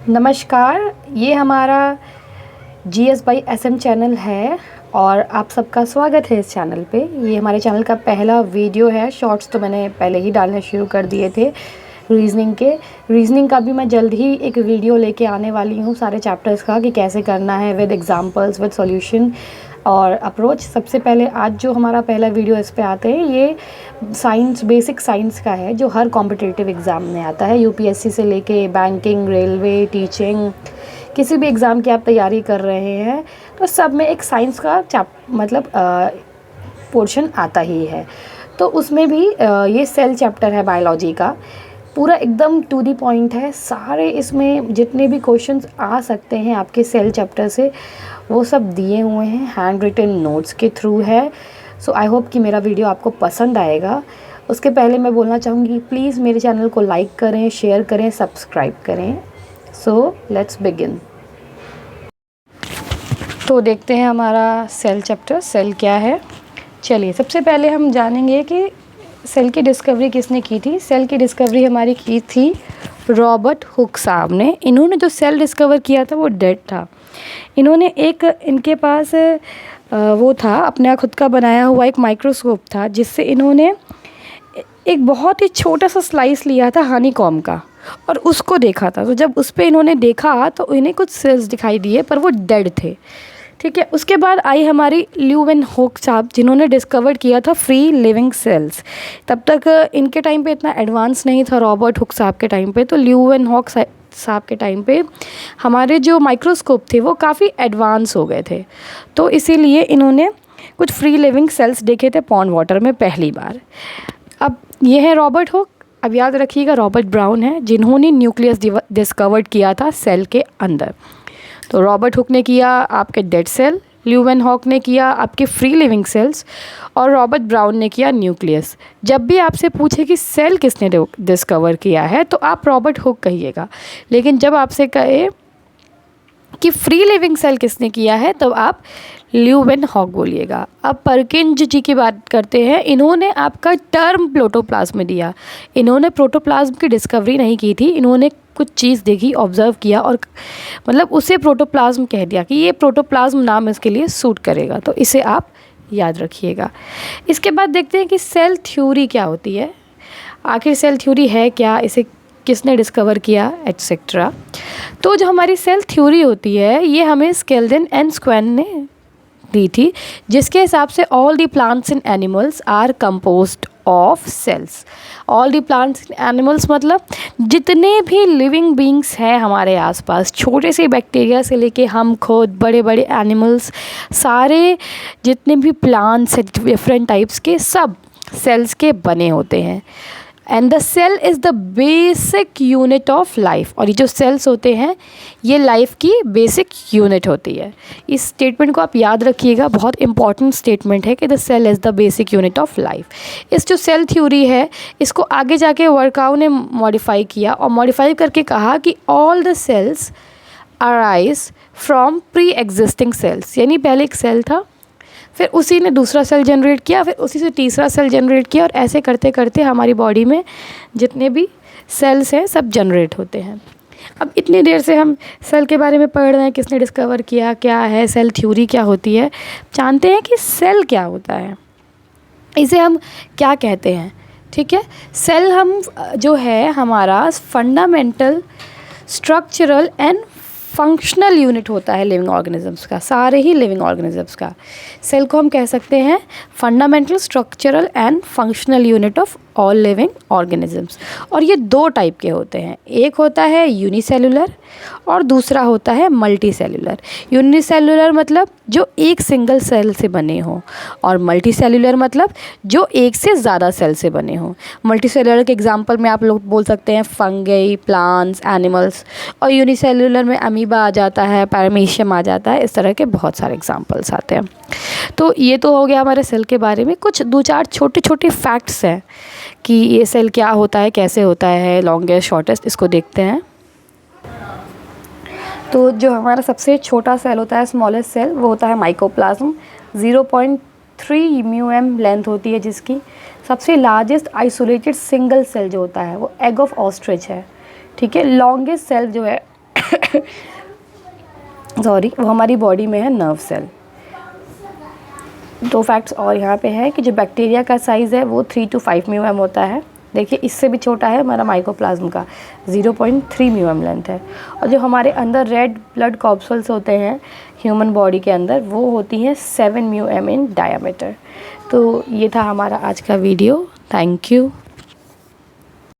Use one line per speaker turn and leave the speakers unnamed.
नमस्कार, ये हमारा GS बाई SM चैनल है और आप सबका स्वागत है इस चैनल पे। ये हमारे चैनल का पहला वीडियो है। शॉर्ट्स तो मैंने पहले ही डालने शुरू कर दिए थे रीजनिंग का भी मैं जल्द ही एक वीडियो लेके आने वाली हूँ, सारे चैप्टर्स का कि कैसे करना है विद एग्जांपल्स, विद सॉल्यूशन और अप्रोच। सबसे पहले आज जो हमारा पहला वीडियो इस पे आते हैं, ये साइंस, बेसिक साइंस का है जो हर कॉम्पिटिटिव एग्ज़ाम में आता है। UPSC से लेके बैंकिंग, रेलवे, टीचिंग, किसी भी एग्ज़ाम की आप तैयारी कर रहे हैं तो सब में एक साइंस का पोर्शन आता ही है। तो उसमें भी ये सेल चैप्टर है बायोलॉजी का, पूरा एकदम टू दी पॉइंट है। सारे इसमें जितने भी क्वेश्चंस आ सकते हैं आपके सेल चैप्टर से, वो सब दिए हुए हैं, हैंड रिटन नोट्स के थ्रू है। सो आई होप कि मेरा वीडियो आपको पसंद आएगा। उसके पहले मैं बोलना चाहूँगी, प्लीज़ मेरे चैनल को लाइक करें, शेयर करें, सब्सक्राइब करें। So let's begin. तो देखते हैं हमारा सेल चैप्टर, सेल क्या है। चलिए, सबसे पहले हम जानेंगे कि सेल की डिस्कवरी किसने की थी। सेल की डिस्कवरी हमारी की थी रॉबर्ट हुक साहब ने। इन्होंने जो सेल डिस्कवर किया था वो डेड था। इन्होंने इनके पास वो था, अपना खुद का बनाया हुआ एक माइक्रोस्कोप था, जिससे इन्होंने एक बहुत ही छोटा सा स्लाइस लिया था हनीकॉम्ब का और उसको देखा था। तो जब उस पर इन्होंने देखा तो इन्हें कुछ सेल्स दिखाई दिए, पर वो डेड थे। ठीक है, उसके बाद आई हमारी ल्यूवेनहॉक साहब, जिन्होंने डिस्कवर किया था फ्री लिविंग सेल्स। तब तक इनके टाइम पे इतना एडवांस नहीं था रॉबर्ट हुक साहब के टाइम पे। तो ल्यूवेनहॉक साहब के टाइम पे हमारे जो माइक्रोस्कोप थे वो काफ़ी एडवांस हो गए थे, तो इसीलिए इन्होंने कुछ फ्री लिविंग सेल्स देखे थे पॉन्ड वाटर में पहली बार। अब ये है रॉबर्ट हुक। अब याद रखिएगा, रॉबर्ट ब्राउन है जिन्होंने न्यूक्लियस डिस्कवर्ड किया था सेल के अंदर। तो रॉबर्ट हुक ने किया आपके डेड सेल, ल्यूवेनहॉक ने किया आपके फ्री लिविंग सेल्स और रॉबर्ट ब्राउन ने किया न्यूक्लियस। जब भी आपसे पूछे कि सेल किसने डिस्कवर किया है तो आप रॉबर्ट हुक कहिएगा, लेकिन जब आपसे कहे कि फ्री लिविंग सेल किसने किया है तो आप ल्यूवेनहॉक बोलिएगा। अब परकिंज जी की बात करते हैं। इन्होंने आपका टर्म प्रोटोप्लाज्म दिया। इन्होंने प्रोटोप्लाज्म की डिस्कवरी नहीं की थी, इन्होंने कुछ चीज़ देखी, ऑब्जर्व किया और मतलब उसे प्रोटोप्लाज्म कह दिया कि ये प्रोटोप्लाज्म नाम इसके लिए सूट करेगा। तो इसे आप याद रखिएगा। इसके बाद देखते हैं कि सेल थ्योरी क्या होती है, आखिर सेल थ्योरी है क्या, इसे किसने डिस्कवर किया, एटसेट्रा। तो जो हमारी सेल थ्योरी होती है ये हमें स्केल्डन एंड स्क्वेन ने दी थी, जिसके हिसाब से all the plants and animals are composed of cells. All the plants and animals मतलब जितने भी लिविंग बींग्स हैं हमारे आसपास, छोटे से बैक्टीरिया से लेके हम खुद, बड़े बड़े एनिमल्स, सारे जितने भी प्लांट्स हैं डिफरेंट टाइप्स के, सब सेल्स के बने होते हैं। And the cell is the basic unit of life. और ये जो सेल्स होते हैं ये लाइफ की बेसिक यूनिट होती है। इस स्टेटमेंट को आप याद रखिएगा, बहुत इंपॉर्टेंट स्टेटमेंट है कि the cell is the basic unit of life. इस जो सेल थ्योरी है इसको आगे जाके वर्काउ ने मॉडिफाई किया और मॉडिफाई करके कहा कि all the cells arise from pre existing cells. यानी पहले एक सेल था, फिर उसी ने दूसरा सेल जनरेट किया, फिर उसी से तीसरा सेल जनरेट किया और ऐसे करते करते हमारी बॉडी में जितने भी सेल्स हैं सब जनरेट होते हैं। अब इतनी देर से हम सेल के बारे में पढ़ रहे हैं, किसने डिस्कवर किया, क्या है सेल थ्योरी, क्या होती है। जानते हैं कि सेल क्या होता है, इसे हम क्या कहते हैं। ठीक है, सेल हम जो है हमारा fundamental, structural and functional unit होता है लिविंग ऑर्गेनिजम्स का, सारे ही लिविंग ऑर्गेनिजम्स का। सेल को हम कह सकते हैं fundamental, structural and functional unit of all living organisms. और ये दो टाइप के होते हैं, एक होता है यूनिसेलुलर और दूसरा होता है मल्टी सेलुलर। यूनिसेलुलर मतलब जो एक सिंगल सेल से बने हों और मल्टी सेलुलर मतलब जो एक से ज़्यादा सेल से बने हों। मल्टी सेलुलर के एग्जांपल में आप लोग बोल सकते हैं फंगई, प्लांट्स, एनिमल्स, और यूनिसेलुलर में अमीबा आ जाता है, पैरामीशियम आ जाता है, इस तरह के बहुत सारे एग्जांपल्स आते हैं। तो ये तो हो गया हमारे सेल के बारे में। कुछ दो चार छोटे छोटे फैक्ट्स हैं कि ये सेल क्या होता है, कैसे होता है, लॉन्गेस्ट, शॉर्टेस्ट, इसको देखते हैं। तो जो हमारा सबसे छोटा सेल होता है, स्मॉलेस्ट सेल, वो होता है माइकोप्लाज्म। 0.3 μm लेंथ होती है जिसकी। सबसे लार्जेस्ट आइसोलेटेड सिंगल सेल जो होता है वो एग ऑफ ऑस्ट्रिच है। ठीक है, लॉन्गेस्ट सेल जो है सॉरी, वो हमारी बॉडी में है नर्व सेल। 2 फैक्ट्स और यहाँ पे है कि जो बैक्टीरिया का साइज़ है वो 3 to 5 म्यू एम होता है। देखिए इससे भी छोटा है हमारा माइकोप्लाज्म का, 0.3 म्यू एम लेंथ है। और जो हमारे अंदर रेड ब्लड कॉर्पसूल्स होते हैं ह्यूमन बॉडी के अंदर, वो होती हैं 7 म्यू एम इन डायामीटर। तो ये था हमारा आज का वीडियो। Thank you.